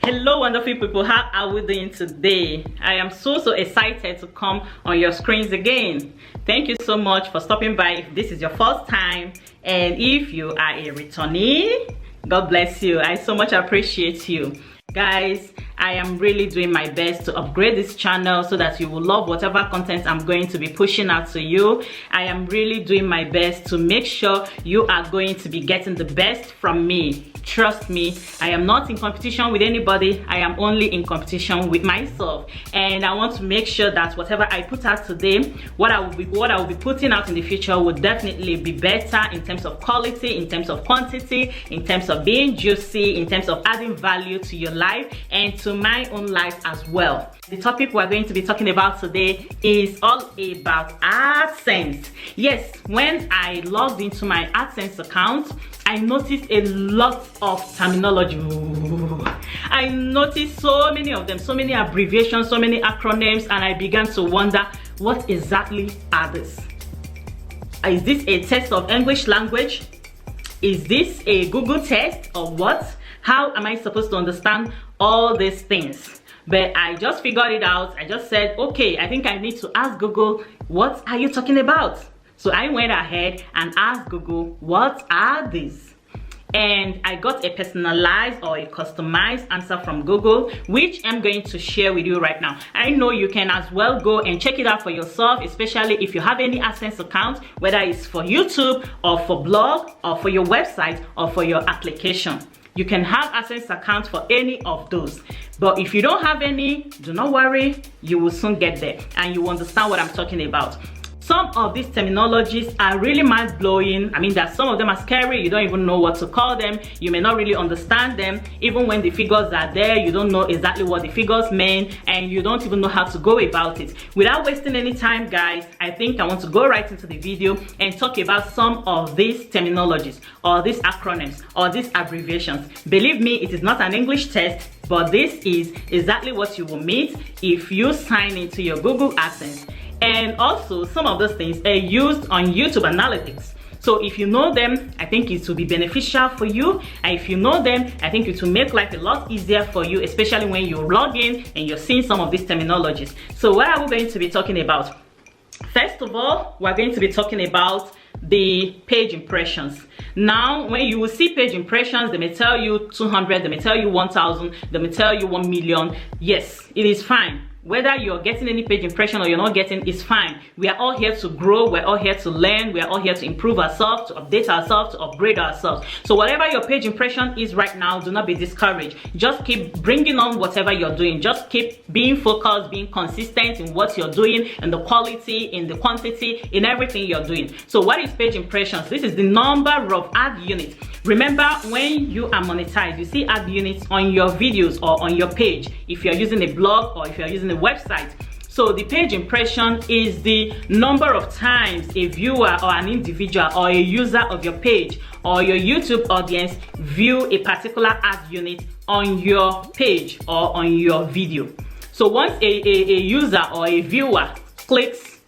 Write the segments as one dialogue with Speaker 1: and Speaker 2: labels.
Speaker 1: Hello wonderful people, how are we doing today? I am so excited to come on your screens again. Thank you so much for stopping by if this is your first time, and if you are a returnee, God bless you. I so much appreciate you. Guys, I am really doing my best to upgrade this channel so that you will love whatever content I'm going to be pushing out to you. I am really doing my best to make sure you are going to be getting the best from me. Trust me, I am not in competition with anybody. I am only in competition with myself, and I want to make sure that whatever I put out today, what I will be putting out in the future will definitely be better in terms of quality, in terms of quantity, in terms of being juicy, in terms of adding value to your life and to my own life as well. The topic we're going to be talking about today is all about AdSense. Yes, when I logged into my AdSense account, I noticed a lot of terminology. I noticed so many of them, so many abbreviations, so many acronyms, and I began to wonder, what exactly are these? Is this a test of English language? Is this a Google test or what? How am I supposed to understand all these things? But I just figured it out. I just said, okay, I think I need to ask Google, what are you talking about? So I went ahead and asked Google, what are these? And I got a personalized or a customized answer from Google, which I'm going to share with you right now. I know you can as well go and check it out for yourself, especially if you have any AdSense account, whether it's for YouTube or for blog or for your website or for your application. You can have AdSense account for any of those. But if you don't have any, do not worry, you will soon get there and you will understand what I'm talking about. Some of these terminologies are really mind-blowing. I mean, that some of them are scary. You don't even know what to call them. You may not really understand them. Even when the figures are there, you don't know exactly what the figures mean, and you don't even know how to go about it. Without wasting any time, guys, I think I want to go right into the video and talk about some of these terminologies or these acronyms or these abbreviations. Believe me, it is not an English test, but this is exactly what you will meet if you sign into your Google AdSense. And also, some of those things are used on YouTube Analytics. So if you know them, I think it will be beneficial for you. And if you know them, I think it will make life a lot easier for you, especially when you log in and you're seeing some of these terminologies. So what are we going to be talking about? First of all, we're going to be talking about the page impressions. Now, when you will see page impressions, they may tell you 200, they may tell you 1,000, they may tell you 1 million. Yes, it is fine. Whether you're getting any page impression or you're not getting, is fine. We are all here to grow, we're all here to learn, we're all here to improve ourselves, to update ourselves, to upgrade ourselves. So whatever your page impression is right now, do not be discouraged. Just keep bringing on whatever you're doing. Just keep being focused, being consistent in what you're doing, in the quality, in the quantity, in everything you're doing. So what is page impressions? This is the number of ad units. Remember, when you are monetized, you see ad units on your videos or on your page, if you're using a blog or if you're using a website. So the page impression is the number of times a viewer or an individual or a user of your page or your YouTube audience view a particular ad unit on your page or on your video. So once a user or a viewer clicks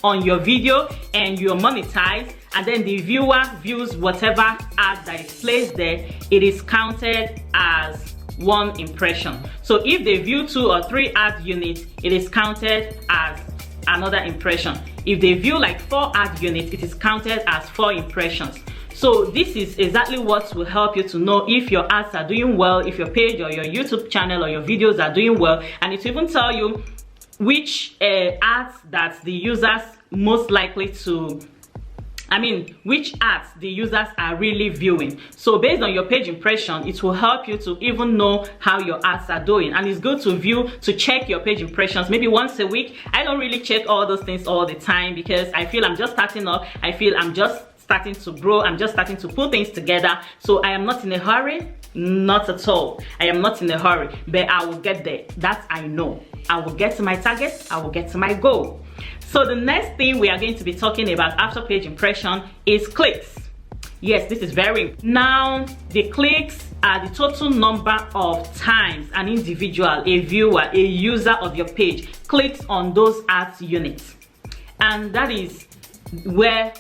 Speaker 1: on your video and you're monetized, and then the viewer views whatever ad that is placed there, it is counted as one impression. So if they view 2 or 3 ad units, it is counted as another impression. If they view like 4 ad units, it is counted as 4 impressions. So this is exactly what will help you to know if your ads are doing well, if your page or your YouTube channel or your videos are doing well, and it will even tell you which ads that the users most likely to, which ads the users are really viewing. So based on your page impression, it will help you to even know how your ads are doing. And it's good to check your page impressions maybe once a week. I don't really check all those things all the time because I feel I'm just starting up. I feel I'm just starting to grow. I'm just starting to put things together. So I am not in a hurry. Not at all. I am not in a hurry, but I will get there. That I know. I will get to my target. I will get to my goal. So the next thing we are going to be talking about after page impression is clicks. Yes, this is very. Now, the clicks are the total number of times an individual, a viewer, a user of your page clicks on those ads units. And that is where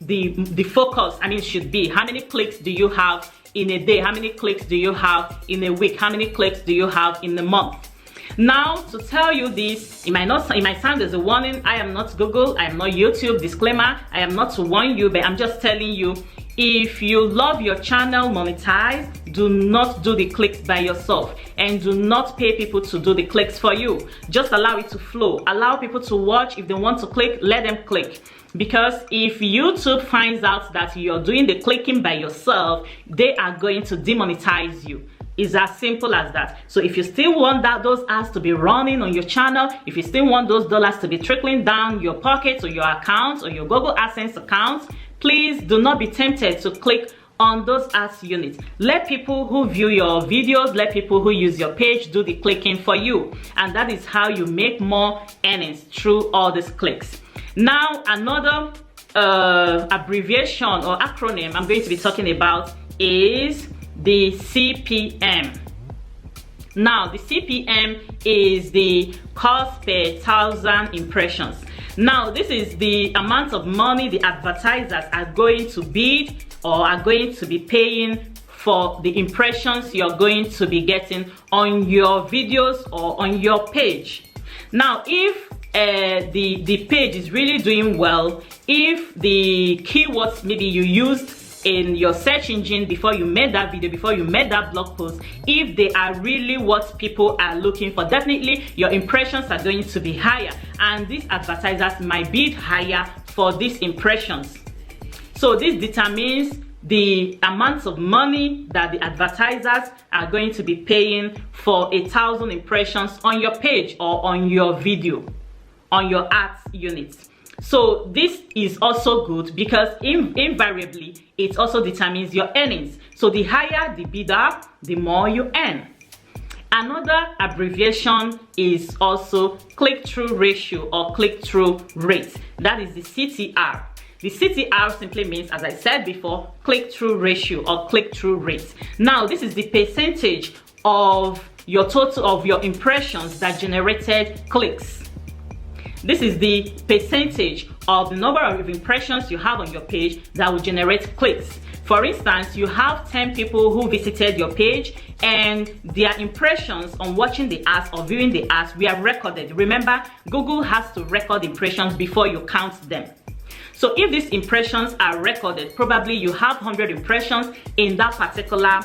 Speaker 1: the focus should be. How many clicks do you have in a day? How many clicks do you have in a week? How many clicks do you have in a month? Now, to tell you this, it might sound as a warning. I am not Google, I am not YouTube. Disclaimer, I am not to warn you, but I'm just telling you, if you love your channel monetized, do not do the clicks by yourself, and do not pay people to do the clicks for you. Just allow it to flow. Allow people to watch. If they want to click, let them click. Because if YouTube finds out that you're doing the clicking by yourself, they are going to demonetize you. It's as simple as that. So if you still want those ads to be running on your channel, if you still want those dollars to be trickling down your pockets or your accounts or your Google AdSense accounts, please do not be tempted to click on those ads units. Let people who view your videos, let people who use your page do the clicking for you. And that is how you make more earnings through all these clicks. Now, another abbreviation or acronym I'm going to be talking about is the CPM. Now, the CPM is the cost per 1,000 impressions. Now, this is the amount of money the advertisers are going to bid or are going to be paying for the impressions you're going to be getting on your videos or on your page. Now, if the page is really doing well, if the keywords maybe you used in your search engine before you made that video, before you made that blog post, if they are really what people are looking for, definitely your impressions are going to be higher, and these advertisers might bid higher for these impressions. So this determines the amounts of money that the advertisers are going to be paying for 1,000 impressions on your page or on your video, on your ads units. So this is also good because invariably it also determines your earnings. So the higher the bidder, the more you earn. Another abbreviation is also click-through ratio or click-through rate. That is the CTR. The CTR simply means, as I said before, click-through ratio or click-through rate. Now, this is the percentage of your total of your impressions that generated clicks. This is the percentage of the number of impressions you have on your page that will generate clicks. For instance, you have 10 people who visited your page and their impressions on watching the ads or viewing the ads were recorded. Remember, Google has to record impressions before you count them. So if these impressions are recorded, probably you have 100 impressions in that particular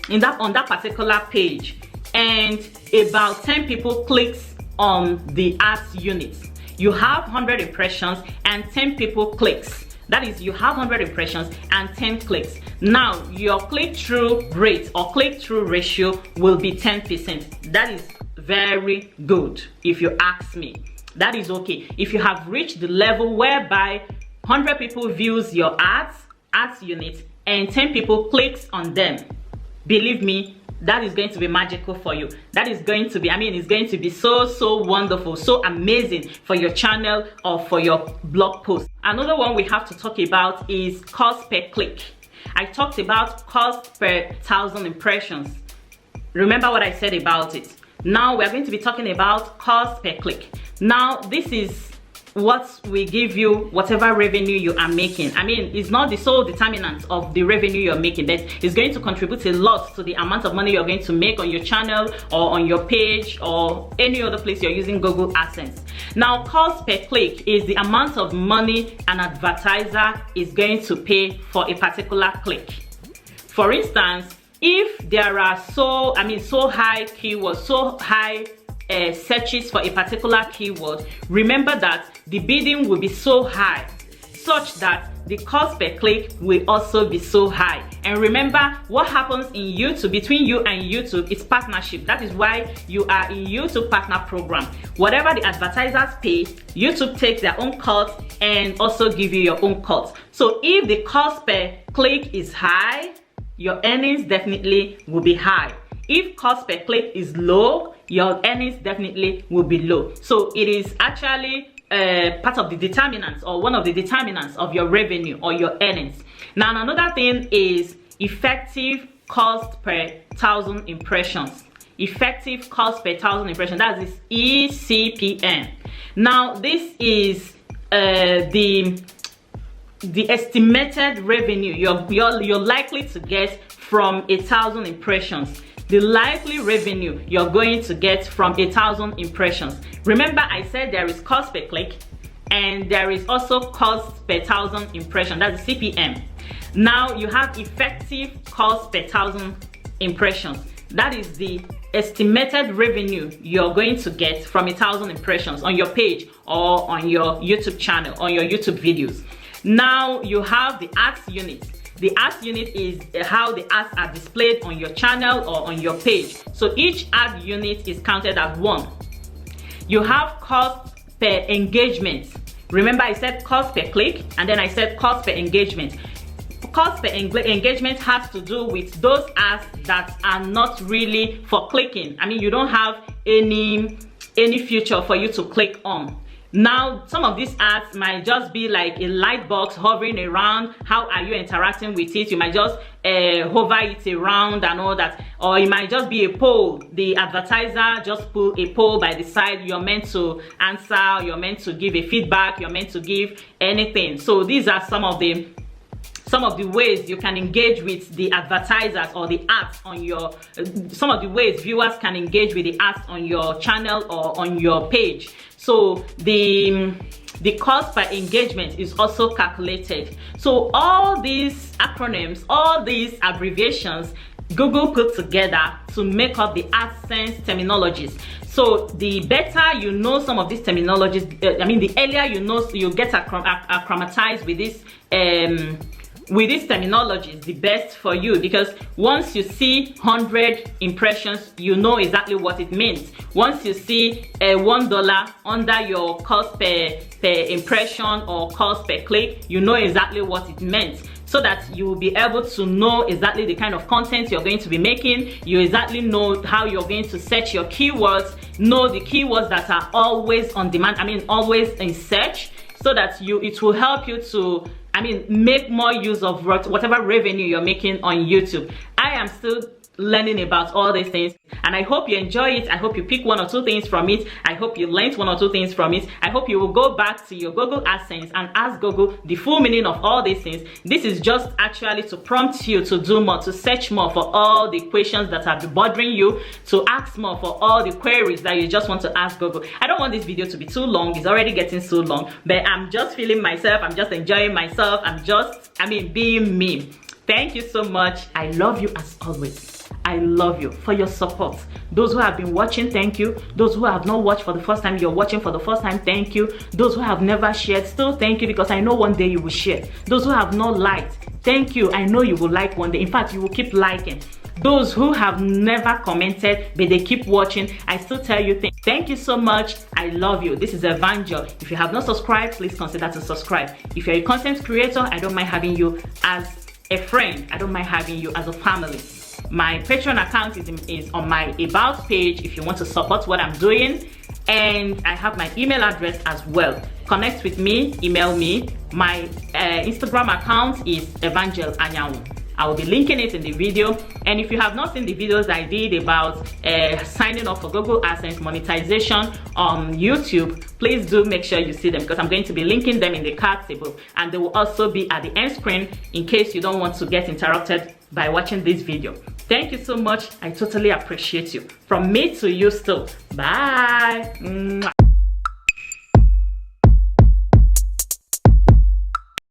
Speaker 1: on that particular page, and about 10 people clicks on the ads unit. You have 100 impressions and 10 people clicks. That is, you have 100 impressions and 10 clicks. Now, your click-through rate or click-through ratio will be 10%. That is very good if you ask me. That is okay. If you have reached the level whereby 100 people views your ads unit and 10 people clicks on them, believe me, that is going to be magical for you. That is going to be, it's going to be so wonderful, so amazing for your channel or for your blog post. Another one we have to talk about is cost per click. I talked about cost per 1,000 impressions. Remember what I said about it. Now we're going to be talking about cost per click. Now, this is what will give you whatever revenue you are making. It's not the sole determinant of the revenue you're making, but it's going to contribute a lot to the amount of money you're going to make on your channel or on your page or any other place you're using Google AdSense. Now, cost per click is the amount of money an advertiser is going to pay for a particular click. For instance, if there are so high keywords, so high searches for a particular keyword, remember that the bidding will be so high such that the cost per click will also be so high. And remember, what happens in YouTube, between you and YouTube, is partnership. That is why you are in YouTube partner program. Whatever the advertisers pay, YouTube takes their own cut and also give you your own cut. So if the cost per click is high, your earnings definitely will be high. If cost per click is low, your earnings definitely will be low. So it is actually part of the determinants or one of the determinants of your revenue or your earnings. Now, another thing is effective cost per 1,000 impressions. Effective cost per 1,000 impressions, that is ECPM. Now, this is the the estimated revenue you're likely to get from 1,000 impressions. The likely revenue you're going to get from 1,000 impressions. Remember, I said there is cost per click and there is also cost per 1,000 impression. That's the CPM. Now you have effective cost per 1,000 impressions. That is the estimated revenue you're going to get from 1,000 impressions on your page or on your YouTube channel, on your YouTube videos. Now you have the ads unit. The ads unit is how the ads are displayed on your channel or on your page. So each ad unit is counted as one. You have cost per engagement. Remember, I said cost per click and then I said cost per engagement. Cost per engagement has to do with those ads that are not really for clicking. I mean, you don't have any feature for you to click on. Now, some of these ads might just be like a light box hovering around. How are you interacting with it? You might just hover it around and all that. Or it might just be a poll. The advertiser just put a poll by the side. You're meant to answer. You're meant to give a feedback. You're meant to give anything. So these are some of the ways you can engage with the advertisers or the ads on your, some of the ways viewers can engage with the ads on your channel or on your page. So the cost per engagement is also calculated. So all these acronyms, all these abbreviations, Google put together to make up the Adsense terminologies. So the better you know some of these terminologies, the earlier you know, you get acclimatized with this with these terminologies, the best for you, because once you see 100 impressions, you know exactly what it means. Once you see $1 under your cost per impression or cost per click, you know exactly what it meant, so that you will be able to know exactly the kind of content you're going to be making. You exactly know how you're going to search your keywords, know the keywords that are always on demand, always in search, so that it will help you to make more use of whatever revenue you're making on YouTube. I am still learning about all these things, and I hope you enjoy it. I hope you pick one or two things from it. I hope you learned one or two things from it. I hope you will go back to your Google AdSense and ask Google the full meaning of all these things. This is just actually to prompt you to do more, to search more for all the questions that have been bothering you, to ask more for all the queries that you just want to ask Google. I don't want this video to be too long. It's already getting so long, but I'm just feeling myself. I'm just enjoying myself. I'm just being me. Thank you so much. I love you as always. I love you for your support. Those who have been watching, thank you. Those who have not watched for the first time, you're watching for the first time, thank you. Those who have never shared, still thank you, because I know one day you will share. Those who have not liked, thank you. I know you will like one day. In fact, you will keep liking. Those who have never commented but they keep watching, I still tell you thank you so much. I love you. This is Evangel. If you have not subscribed, please consider to subscribe. If you're a content creator, I don't mind having you as a friend. I don't mind having you as a family. My Patreon account is on my About page if you want to support what I'm doing, and I have my email address as well. Connect with me, email me. My Instagram account is Evangel Anyanwu. I will be linking it in the video. And if you have not seen the videos I did about signing up for Google AdSense monetization on YouTube, please do make sure you see them, because I'm going to be linking them in the card table, and they will also be at the end screen in case you don't want to get interrupted by watching this video. Thank you so much. I totally appreciate you. From me to you still. Bye.